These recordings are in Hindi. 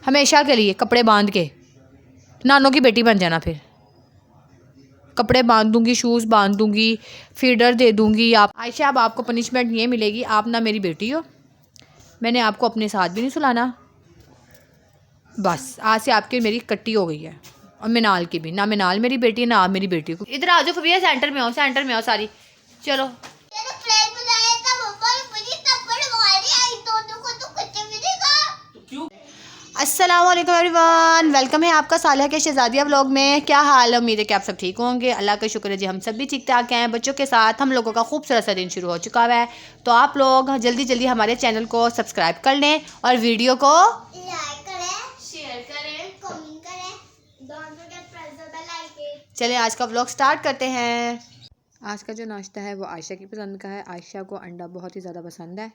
हमेशा के लिए कपड़े बांध के नानों की बेटी बन जाना। फिर कपड़े बांध दूंगी, शूज़ बांध दूंगी, फीडर दे दूंगी। आप आयशा, अब आपको पनिशमेंट ये मिलेगी, आप ना मेरी बेटी हो, मैंने आपको अपने साथ भी नहीं सुलाना। बस आज से आपकी मेरी कट्टी हो गई है। और मिनाल की भी, ना मिनाल मेरी बेटी है ना आप मेरी बेटी को। इधर आ जाओ फबिया, सेंटर में आओ, सेंटर में आओ सारी। चलो अस्सलाम वालेकुम एवरीवन, वेलकम है आपका सालिहा के शहजादिया व्लॉग में। क्या हाल है? उम्मीद है कि आप सब ठीक होंगे। अल्लाह का शुक्र है जी, हम सब भी ठीक ठाक हैं। बच्चों के साथ हम लोगों का खूबसूरत सा दिन शुरू हो चुका है, तो आप लोग जल्दी जल्दी हमारे चैनल को सब्सक्राइब कर लें और वीडियो को लाइक करें, शेयर करें, कमेंट करें, don't forget press the bell icon. चलें आज का व्लॉग स्टार्ट करते हैं। आज का जो नाश्ता है वो आयशा की पसंद का है। आयशा को अंडा बहुत ही ज़्यादा पसंद है।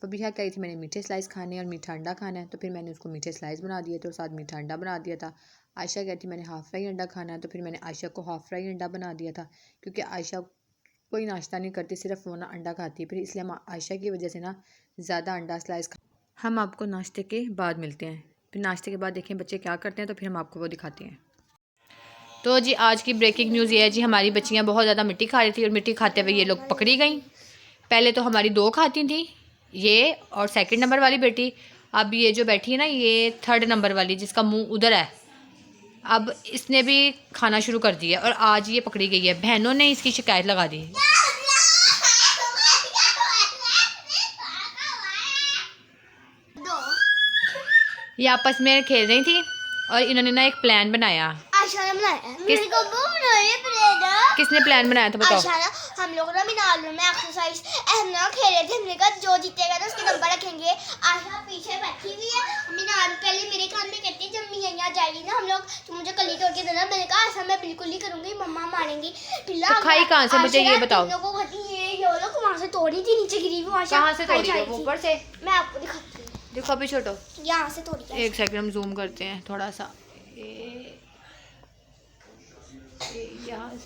फबीहा कही थी मैंने मीठे स्लाइस खाने और मीठा अंडा खाना है, तो फिर मैंने उसको मीठे स्लाइस बना दिए थे और साथ मीठा अंडा बना दिया था। आयशा कहती मैंने हाफ़ फ्राई अंडा खाना है, तो फिर मैंने आयशा को हाफ़ फ्राई अंडा बना दिया था, क्योंकि आयशा कोई नाश्ता नहीं करती, सिर्फ वो ना अंडा खाती है। फिर इसलिए हम आयशा की वजह से ना ज़्यादा अंडा स्लाइस हम आपको नाश्ते के बाद मिलते हैं। फिर नाश्ते के बाद देखें बच्चे क्या करते हैं, तो फिर हम आपको वो दिखाते हैं। तो जी आज की ब्रेकिंग न्यूज़ ये है जी, हमारी बच्चियाँ बहुत ज़्यादा मिट्टी खा रही थी और मिट्टी खाते हुए ये लोग पकड़ी गई। पहले तो हमारी 2 खाती थी, ये और सेकंड नंबर वाली बेटी। अब ये जो बैठी है ना, ये 3rd नंबर वाली जिसका मुंह उधर है, अब इसने भी खाना शुरू कर दिया और आज ये पकड़ी गई है। बहनों ने इसकी शिकायत लगा दी। ये आपस में खेल रही थी और इन्होंने ना एक प्लान बनाया। आयशा ने बनाया, मेरे को वो बनाया प्लान। किसने प्लान बनाया था बताओ? आयशा ने। हम लोग ना मीनार में एक्सरसाइज हम ना खेल रहे थे, हमने कहा जो जीतेगा ना उसके नंबर रखेंगे। आयशा पीछे बैठी हुई है, मीनार पहले मेरे कान में कहती है जब मियां जाएगी ना हम लोग तो मुझे कली तोड़ के देना। मैंने कहा आयशा मैं बिल्कुल नहीं करूंगी, मम्मा मारेंगी। तो खाई कहाँ से मुझे ये बताओ? लोगों को ये लोग वहां से तोड़ी थी, नीचे गिरी हुई। आयशा कहाँ से तोड़ी? वो ऊपर से। मैं आपको दिखाती हूँ, देखो अभी छोटो, यहाँ से तोड़ी है। एक सेकंड हम जूम करते हैं थोड़ा सा।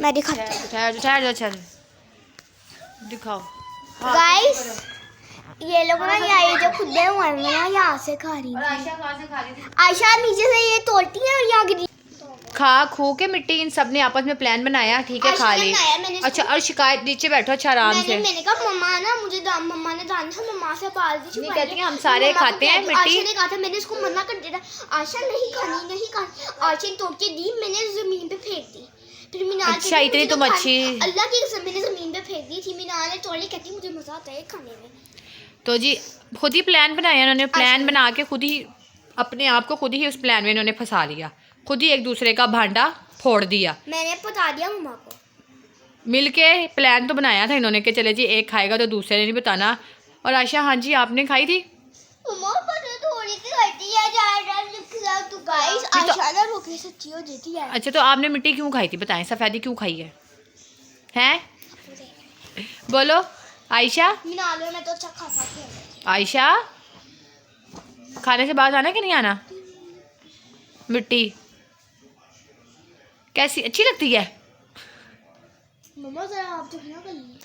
मैं दिखाती हूँ, ठहर जाओ, दिखाओ। गाइस ये लोग ना ये जो खुदे हुए ना यहाँ से खा रही और थी। आयशा कहाँ से खा रही थी? आयशा नीचे से ये तोड़ती है और यहाँ गिरी। खा खो के मिट्टी इन सब ने आपस में प्लान बनाया, ठीक है, खा ली। अच्छा और शिकायत, नीचे बैठो अच्छा आराम से। मैंने कहा मम्मा ना मुझे मम्मा ने दान था, मम्मा से पाल दी। नहीं कहती हम सारे खाते हैं मिट्टी। आयशा ने कहा था, मैंने उसको मना कर दिया था, आयशा नहीं खानी नहीं खानी। आयशा ने तोड़ के दी, मैंने जमीन पे फेंक दी। फिर मीनार अच्छा इतनी तुम अच्छी। अल्लाह की कसम मैंने जमीन पे फेंक दी थी। मीनार ने तोड़ी, कहती मुझे मजा आता है खाने में। तो जी खुद ही प्लान बनाया इन्होंने, प्लान बना के खुद ही अपने आप को खुद ही उस प्लान में इन्होंने फंसा लिया, खुद ही एक दूसरे का भांडा फोड़ दिया। मैंने बता दिया मम्मा को, मिलके प्लान तो बनाया था इन्होंने कि चले जी एक खाएगा तो दूसरे ने नहीं बताना। और आयशा हाँ जी आपने खाई थी? थोड़ी सी खाती है ज्यादा तो गाइस आयशा ना रोके सच्ची हो जाती है। अच्छा तो आपने मिट्टी क्यों खाई थी बताएं, सफ़ेदी क्यों खाई है? हैं बोलो आयशा। मीनार में तो अच्छा खासा खेल। आयशा खाने से बाहर आना कि नहीं आना? मिट्टी कैसी अच्छी लगती है? मम्मा जरा आप जो ना कर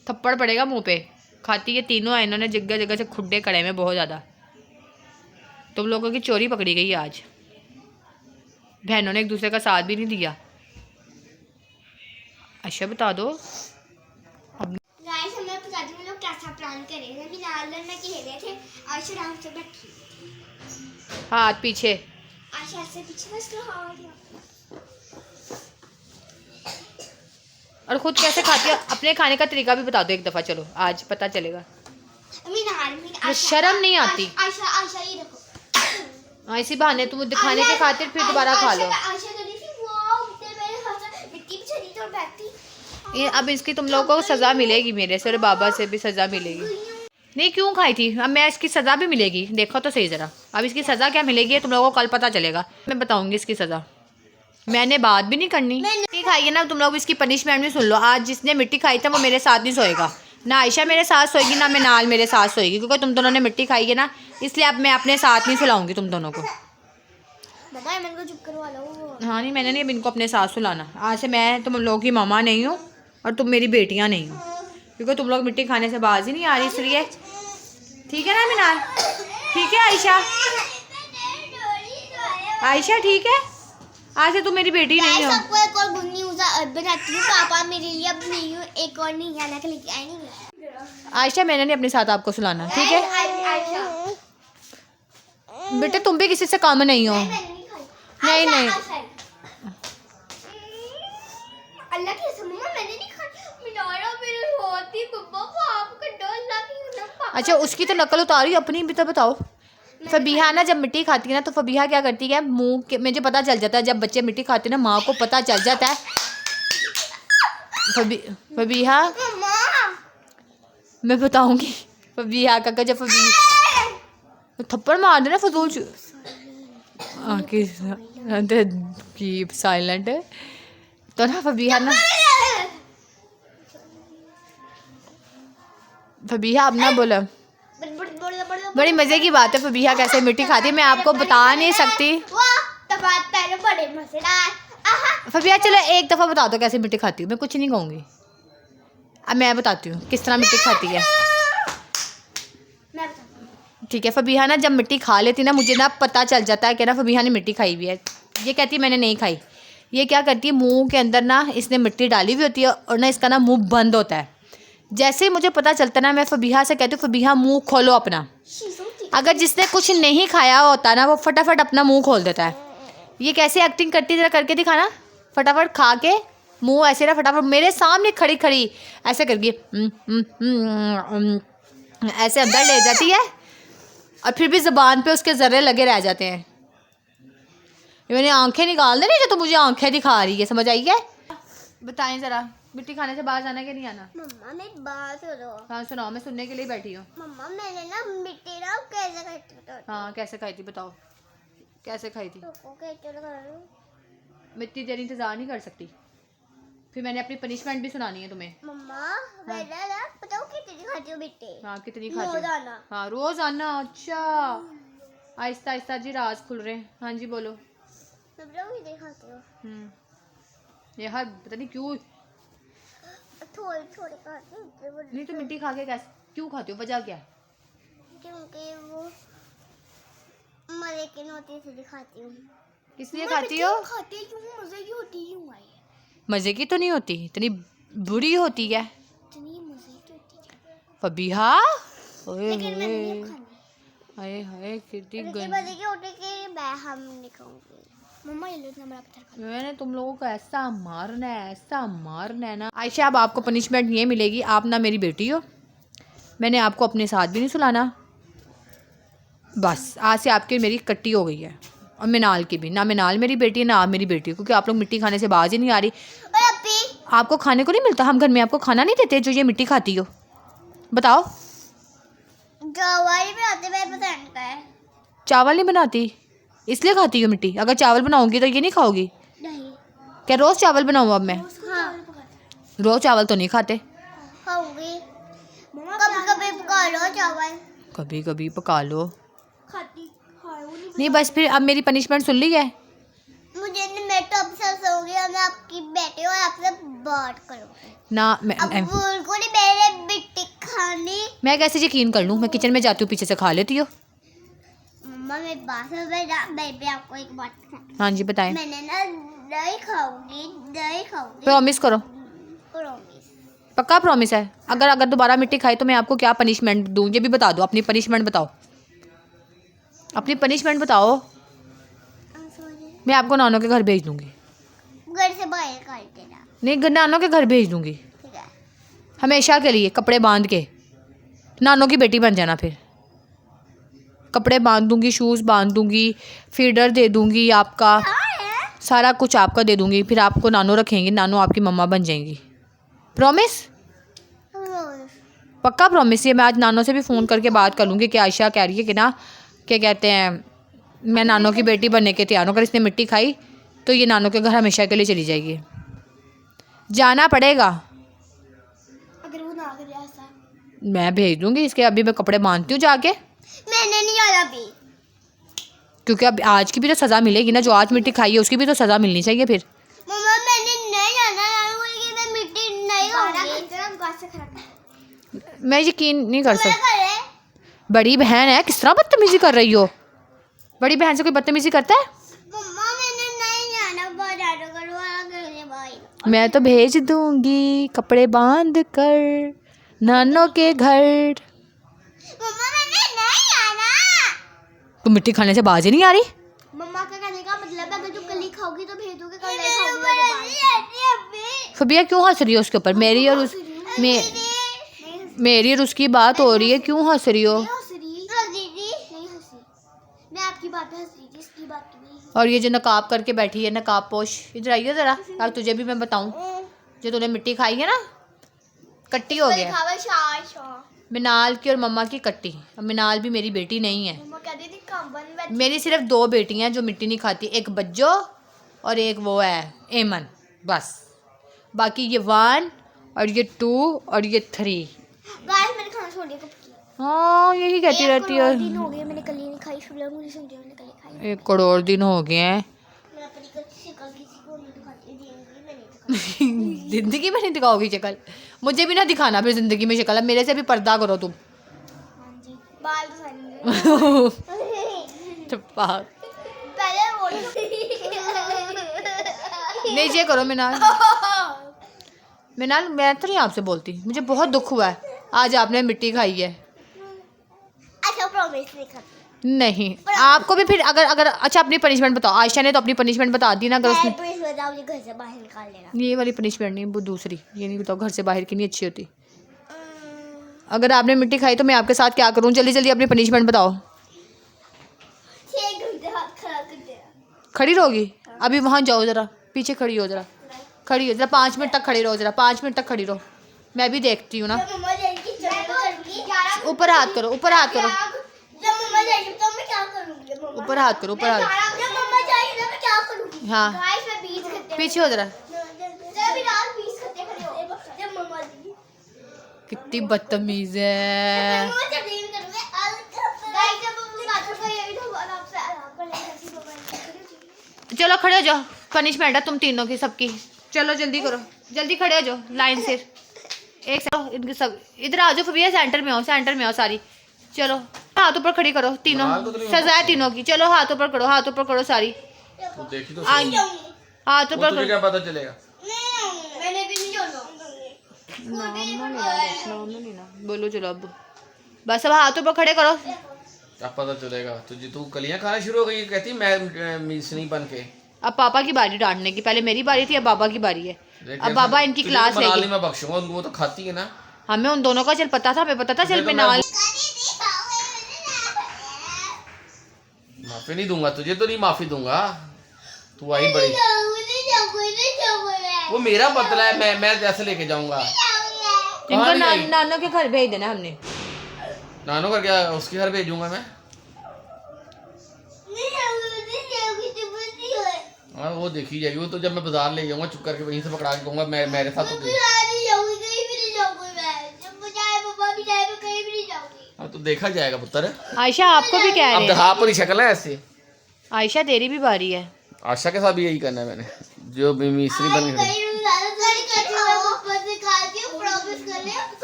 थप्पड़ पड़ेगा मुंह पे। खाती है तीनों है, इन्होंने जगह जगह से खुड्डे कड़े में बहुत ज़्यादा। तुम लोगों की चोरी पकड़ी गई आज, बहनों ने एक दूसरे का साथ भी नहीं दिया। अच्छा बता दो गाइस हमें बता दो हम लोग कैसा प्लान कर रहे थे। मीनार में खेल रहे थे, आयशा आराम से बैठी, हाथ पीछे। आयशा से पीछे बस रहा और खुद कैसे खाती है? अपने खाने का तरीका भी बता दो एक दफ़ा, चलो आज पता चलेगा। मीनार में शर्म नहीं आती? आयशा आयशा ये देखो, ऐसी बहाने तुम दिखाने के खातिर फिर दोबारा खा लो। आयशा कर रही थी वो मेरे हाथ मिट्टी पे चली तो बैठी। ये अब इसकी तुम लोगों को सज़ा मिलेगी, मेरे से और बाबा से भी सज़ा मिलेगी। नहीं क्यों खाई थी? अब मैं इसकी सज़ा भी मिलेगी, देखो तो सही ज़रा। अब इसकी सज़ा क्या मिलेगी तुम लोगों को कल पता चलेगा, मैं बताऊँगी इसकी सज़ा। मैंने बात भी नहीं करनी। मिट्टी खाई है ना तुम लोग, इसकी पनिशमेंट भी सुन लो। आज जिसने मिट्टी खाई था वो मेरे साथ नहीं सोएगा, ना आयशा मेरे साथ सोएगी ना मिनाल मेरे साथ सोएगी, क्योंकि तुम दोनों ने मिट्टी खाई है ना, इसलिए अब मैं अपने साथ नहीं सुलाऊंगी तुम दोनों को। मम्मा मन को चुप करवा लो। हाँ नहीं मैंने नहीं अब इनको अपने साथ सुलाना। आज से मैं तुम लोगों की मामा नहीं हूँ और तुम मेरी बेटियाँ नहीं हो, क्योंकि तुम लोग मिट्टी खाने से बाज ही नहीं आ रही, इसलिए ठीक है ना मिनाल? ठीक है आयशा? आयशा ठीक है, आज से तू मेरी बेटी नहीं हो। सबको एक और गुड न्यूज़ बनाती हूँ, पापा मेरे लिए अब न्यू एक और नहीं आना के लेके आए नहीं। आयशा मैंने नहीं अपने साथ आपको सुलाना, ठीक है बेटे, तुम भी किसी से कम नहीं हो। नहीं नहीं अल्लाह की कसम मम्मा मैंने नहीं खाई, मिनारा मेरे होती बब्बा को आपका डर लगी। अच्छा उसकी तो नकल उतारी, अपनी भी तो बताओ। फबीहा ना जब मिट्टी खाती है ना तो फबीहा क्या करती है, मुंह के मुझे पता चल जाता है जब बच्चे मिट्टी खाते हैं ना, माँ को पता चल जाता है। फबीहा मम्मा मैं बताऊंगी फबीहा का जब फबीहा थप्पड़ मार देना फजूल कीप साइलेंट है तो ना फबीहा ना, फबीहा अब ना बोला। बड़ी मज़े की बात है फबीहा कैसे मिट्टी खाती है, मैं आपको बता नहीं सकती। बड़े मजेदार। फबीहा चलो एक दफ़ा बता दो कैसे मिट्टी खाती हूँ, मैं कुछ नहीं कहूँगी। अब मैं बताती हूँ किस तरह मिट्टी खाती है। ठीक है, फबीहा ना जब मिट्टी खा लेती ना, मुझे ना पता चल जाता है कि ना फबीहा ने मिट्टी खाई हुई है। ये कहती है मैंने नहीं खाई। ये क्या करती है, मुंह के अंदर ना इसने मिट्टी डाली हुई होती है और ना इसका ना मुंह बंद होता है। जैसे ही मुझे पता चलता ना, मैं फबीहा से कहती हूँ फबीहा मुंह खोलो अपना। अगर जिसने कुछ नहीं खाया होता ना वो फटाफट अपना मुंह खोल देता है। ये कैसे एक्टिंग करती जरा करके दिखाना, फटाफट खा के मुंह ऐसे ना फटाफट मेरे सामने खड़ी खड़ी ऐसे करके ऐसे अंदर ले जाती है और फिर भी ज़बान पे उसके ज़र्रे लगे रह जाते हैं। ये मैंने आंखें निकाल दे रही जो तो मुझे आंखें दिखा रही है, समझ आई है? बताएं ज़रा मिट्टी खाने से बाहर जाना कि नहीं आना? मम्मा मेरी बात सुनो। हाँ सुनाओ, मैं सुनने के लिए बैठी हूँ। मम्मा मैंने ना मिट्टी ना कैसे खाई थी? हाँ कैसे खाई थी बताओ, कैसे खाई थी? मैं इतनी देर इंतज़ार नहीं कर सकती, फिर मैंने अपनी पनिशमेंट भी सुनानी है तुम्हें। मम्मा मैंने ना बताओ कितनी खाती हूँ मिट्टी? हाँ कितनी खाती हो? रोजाना। हाँ रोज़ाना। अच्छा आहिस्ता आहिस्ता जी राज खुल रहे हैं। हाँ जी बोलो। मैं बताओ कितनी खाती हूँ? ये हर पता नहीं क्यों थोड़ी थोड़ी खाती हूँ। नहीं तो मिट्टी खा के कैसे क्यों खाती हो, वजह क्या है? क्योंकि वो मजे की होती है खाती हूँ। किस लिए खाती हो? खाती क्यों, मजे की होती क्यों? मज़े की तो नहीं होती, इतनी बुरी होती है। इतनी मजे की होती है फबीहा लेकिन मैं नहीं खानी। हाय हाय कितनी मजे की होती कि मैं हम नहीं खाऊंगी। मम्मा ये लो इतना बड़ा पत्थर खा। मैंने तुम लोगों को ऐसा मारना है ना। आयशा अब आपको पनिशमेंट ये मिलेगी, आप ना मेरी बेटी हो, मैंने आपको अपने साथ भी नहीं सुलाना। बस आज से आपकी मेरी कट्टी हो गई है। और मिनाल की भी, ना मिनाल मेरी बेटी है ना आप मेरी बेटी है, क्योंकि आप लोग मिट्टी खाने से बाज ही नहीं आ रही। आपको खाने को नहीं मिलता, हम घर में आपको खाना नहीं देते जो ये मिट्टी खाती हो। बताओ। चावल नहीं बनाती इसलिए खाती हो मिट्टी? अगर चावल बनाऊंगी तो ये नहीं खाओगी? नहीं। क्या रोज़ चावल बनाऊँ अब मैं? हाँ। रोज़ चावल तो नहीं खाते। खाऊंगी। कभी कभी पका लो चावल। कभी कभी पका लो। खाती नहीं बस फिर अब मेरी पनिशमेंट सुन ली है। मुझे मैं तो अफसोस होगी, मैं आपकी बेटी और आपसे बात करूंगी ना अब बिल्कुल ही मेरे मिट्टी खानी। मैं कैसे यकीन कर लूँ? मैं किचन में जाती हूँ पीछे से खा लेती हो। मम्मा मेरी बात सुनो, मैं भी आपको एक बात बताऊं। हाँ जी बताएं। मैंने ना दही खाऊंगी। प्रॉमिस करो। प्रॉमिस। पक्का प्रॉमिस है? अगर दोबारा मिट्टी खाई तो मैं आपको क्या पनिशमेंट दूँ ये भी बता दो। अपनी पनिशमेंट बताओ, अपनी पनिशमेंट बताओ। मैं आपको नानों के घर भेज दूँगी। घर से बाहर कर देना। नहीं नानों के घर भेज दूँगी ठीक है। हमेशा के लिए, कपड़े बांध के। नानों की बेटी बन जाना, फिर कपड़े बांध दूँगी, शूज़ बांध दूँगी, फीडर दे दूँगी, आपका सारा कुछ आपका दे दूँगी। फिर आपको नानू रखेंगे, नानू आपकी मम्मा बन जाएंगी। प्रॉमिस? पक्का प्रॉमिस? ये मैं आज नानों से भी फ़ोन करके बात कर लूँगी कि आयशा कह रही है कि ना क्या कहते हैं मैं नानों की बेटी बनने के तैयार हूँ। अगर इसने मिट्टी खाई तो ये नानों के घर हमेशा के लिए चली जाएगी। जाना पड़ेगा। अगर वो ना करे ऐसा मैं भेज दूँगी इसके। अभी मैं कपड़े बांधती हूँ जाके। मैंने नहीं आया अभी, क्योंकि अब आज की भी तो सज़ा मिलेगी ना, जो आज मिट्टी खाई है उसकी भी तो सज़ा मिलनी चाहिए। फिर मम्मा मैंने नहीं आना, मैं मिट्टी नहीं खाऊंगी। मैं यकीन नहीं कर सकती। बड़ी बहन है, किस तरह बदतमीजी कर रही हो? बड़ी बहन से कोई बदतमीजी करता है? मम्मा मैंने नहीं आना बाजार करने भाई। मैं तो भेज दूंगी कपड़े बांध कर नानों के घर। मम्मा मैंने नहीं आना। तू मिट्टी खाने से बाज ही नहीं आ रही। मम्मा का कहने का मतलब है अगर तू कल ही खाओगी तो भेज दोगे, कल नहीं खाओगी। फबिया क्यों हंस रही है उसके ऊपर? मेरी और मेरी और उसकी बात हो रही है, क्यों हंस रही हो? मैं आपकी बात पे हंस रही थी, इसकी बात पे नहीं। और ये जो नकाब करके बैठी है, नकाब पोश, इधर आइए जरा। अब तुझे भी मैं बताऊं, जो तूने मिट्टी खाई है ना, कट्टी हो गया। मिनाल की और मम्मा की कट्टी। अब मिनाल भी मेरी बेटी नहीं है। मम्मा कहती थी कंबल में। मेरी सिर्फ 2 बेटियां जो मिट्टी नहीं खाती, एक बज्जो और एक वो है एमन, बस। बाकी ये 1 और ये 2 और ये 3। गाइस मैंने खाना छोड़ दिया कब की। हाँ यही कहती रहती है। दिन हो गए मैंने कल ही नहीं खाई, शुक्र मुझे समझे मैंने कल ही खाई। 1 करोड़ दिन हो गए हैं। मैं अपनी शक्ल किसी को नहीं दिखाती, जिंदगी में नहीं दिखाती। जिंदगी में नहीं दिखाओगी शक्ल? मुझे भी ना दिखाना फिर जिंदगी में शक्ल। अब मेरे से भी पर्दा करो तुम। हाँ जी, बाल तो सारे चुप्पा। पहले वो नहीं ये करो मिनाल। मिनाल मैं तो नहीं आपसे बोलती, मुझे बहुत दुख हुआ है आज आपने मिट्टी खाई है। अच्छा प्रॉमिस नहीं खाती। नहीं आपको भी फिर अगर अच्छा अपनी पनिशमेंट बताओ। आयशा ने तो अपनी पनिशमेंट बता दी ना। अगर उसने प्लीज बताओ मुझे घर से बाहर निकाल देना। ये वाली पनिशमेंट नहीं, वो दूसरी। ये नहीं बताओ घर से बाहर की नहीं अच्छी होती। अगर आपने मिट्टी खाई तो मैं आपके साथ क्या करूँ? जल्दी जल्दी अपनी पनिशमेंट बताओ। 6 घंटे हाथ खराब कर देना। खड़ी रहोगी? अभी वहाँ जाओ जरा, पीछे खड़ी हो जरा, खड़ी हो जरा। 5 मिनट तक खड़ी रहो जरा, 5 मिनट तक खड़ी रहो। मैं भी देखती हूँ ना। मम्मा जाएगी करूंगी। ऊपर हाथ करो, ऊपर हाथ करो, जब मम्मा जाएगी तो मैं क्या करूंगी? मम्मा ऊपर हाथ करो, ऊपर हाथ। जब मम्मा जाएगी तो मैं क्या करूंगी? हाँ गाइस मैं 20 घंटे पीछे हो जरा। जब रात 20 घंटे खड़े हो जब मम्मा जाएगी। कितनी बदतमीज है। मम्मा जब नहीं करूंगी गाइस जब मम्मा बात कर ये भी तो आपसे आराम कर लेंगे। चलो खड़े हो जाओ, पनिशमेंट है तुम तीनों की सबकी। चलो जल्दी करो, जल्दी खड़े हो जाओ लाइन से। एक सेकंड इनके सब इधर आ जाओ। भैया सेंटर में आओ, सेंटर में आओ सारी। चलो हाथ ऊपर खड़ी करो तीनों। सजा है तीनों की। चलो हाथ ऊपर करो, हाथ ऊपर करो सारी। तो देखी तो हाथ ऊपर तुझे करो। क्या पता चलेगा? मैंने भी नहीं जोड़ना। बोलो चलो अब बस। अब हाथ ऊपर खड़े करो। क्या पता चलेगा तुझे? तू कलियां खाना शुरू हो गई कहती मैं मिसनी बन के। अब पापा की बारी डांटने की। पहले मेरी बारी थी, अब बाबा की बारी है। अब बाबा इनकी तुझे क्लास तो मनाली लेगी। मैं बख्शूंगा, वो तो खाती है ना। हमें उन दोनों का चल पता था, हमें पता था। चल तुझे तो मिनाल माफी नहीं दूंगा तुझे, तो नहीं माफी दूंगा। तू आई बड़ी। वो मेरा बदला है, मैं जैसे लेके जाऊंगा। इनको कहाँ नहीं आई? नानों के घर भेज देना हमने। नानो कर क्या उसके घर भेजूंगा मैं? हाँ वो देखी जाएगी। वो तो जब मैं बाजार ले जाऊंगा चुप करके वहीं से पकड़ा के कहूंगा मैं मेरे साथ हो गई। हाँ तो देखा जाएगा पुत्र। आयशा आपको भी कह अब रहे हैं। हाँ पर शक्ल है ऐसे। आयशा तेरी भी बारी है। आशा के साथ भी यही करना है मैंने, जो मिस्त्री बन के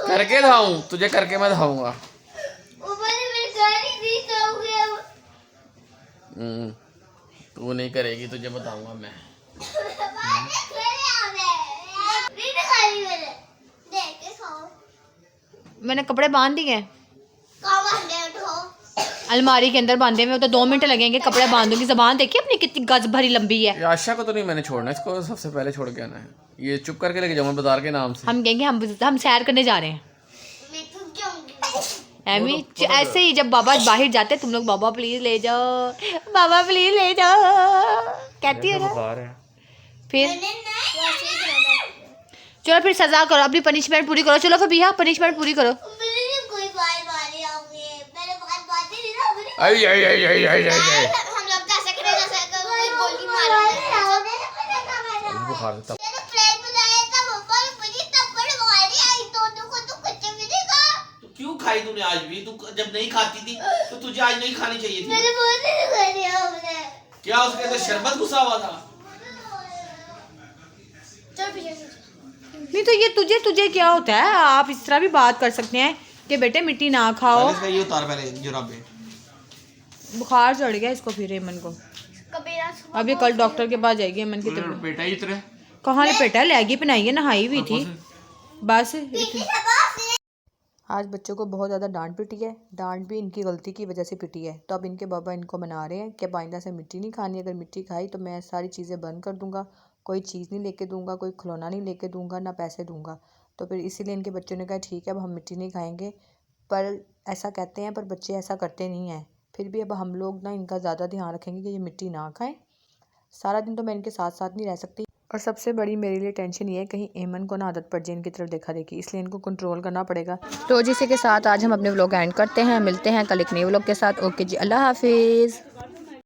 करके दिखाऊं तुझे, करके मैं दिखाऊंगा। तू नहीं करेगी तुझे बताऊंगा मैं। मैंने कपड़े बांध दिए हैं अलमारी के अंदर बांधे हुए। तो 2 मिनट लगेंगे कपड़े बांधूंगी। जबान देखिए अपनी कितनी गज भरी लंबी है। ये आशा को तो नहीं मैंने छोड़ना, इसको सबसे पहले छोड़ के आना है। ये चुप करके लेके जाऊंगा बाजार के नाम से। हम कहेंगे हम सैर करने जा रहे हैं। एमी ऐसे ही जब बाबा बाहर जाते तुम लोग बाबा प्लीज ले जाओ, बाबा प्लीज ले जाओ कहती है ना। फिर चलो फिर सजा करो, अपनी पनिशमेंट पूरी करो। चलो फिर भैया पनिशमेंट पूरी करो। आई आई आई आई आई आई आई हम लोग कैसे करें जैसे कोई गोली मारो। बुखार से तो क्यों खाई तूने आज भी? तू जब नहीं खाती थी तो तुझे आज नहीं खानी चाहिए थी। क्या उसके अंदर शरबत घुसा हुआ था? नहीं तो ये तुझे क्या होता है? आप इस तरह भी बात कर सकते हैं कि बेटे मिट्टी ना खाओ। पहले इसका ये उतार, पहले जुराबे। बुखार चढ़ गया इसको फिर हेमन को। कबीरा सुबह अब ये कल डॉक्टर के पास जाएगी अमन की तबीयत बेटा ही इतने कहाँ लपेटा लैगी पहनाई है नहाई हुई थी बस आज बच्चों को बहुत ज़्यादा डांट पिटी है। डांट भी इनकी गलती की वजह से पिटी है। तो अब इनके पापा इनको मना रहे हैं कि अब आइंदा से मिट्टी नहीं खानी, अगर मिट्टी खाई तो मैं सारी चीज़ें बंद कर दूंगा, कोई चीज़ नहीं लेके दूंगा, कोई खिलौना नहीं लेके दूंगा, ना पैसे दूंगा। तो फिर इसीलिए इनके बच्चों ने कहा ठीक है अब हम मिट्टी नहीं खाएंगे। पर ऐसा कहते हैं पर बच्चे ऐसा करते नहीं हैं। फिर भी अब हम लोग ना इनका ज़्यादा ध्यान रखेंगे कि ये मिट्टी ना खाएँ। सारा दिन तो मैं इनके साथ साथ नहीं रह सकती। और सबसे बड़ी मेरे लिए टेंशन ये है कहीं एमन को ना आदत पड़ जाए इनकी तरफ देखा देखी, इसलिए इनको कंट्रोल करना पड़ेगा। तो जिसी के साथ आज हम अपने व्लॉग एंड करते हैं। मिलते हैं कल एक नए व्लॉग के साथ। ओके जी, अल्लाह हाफिज़।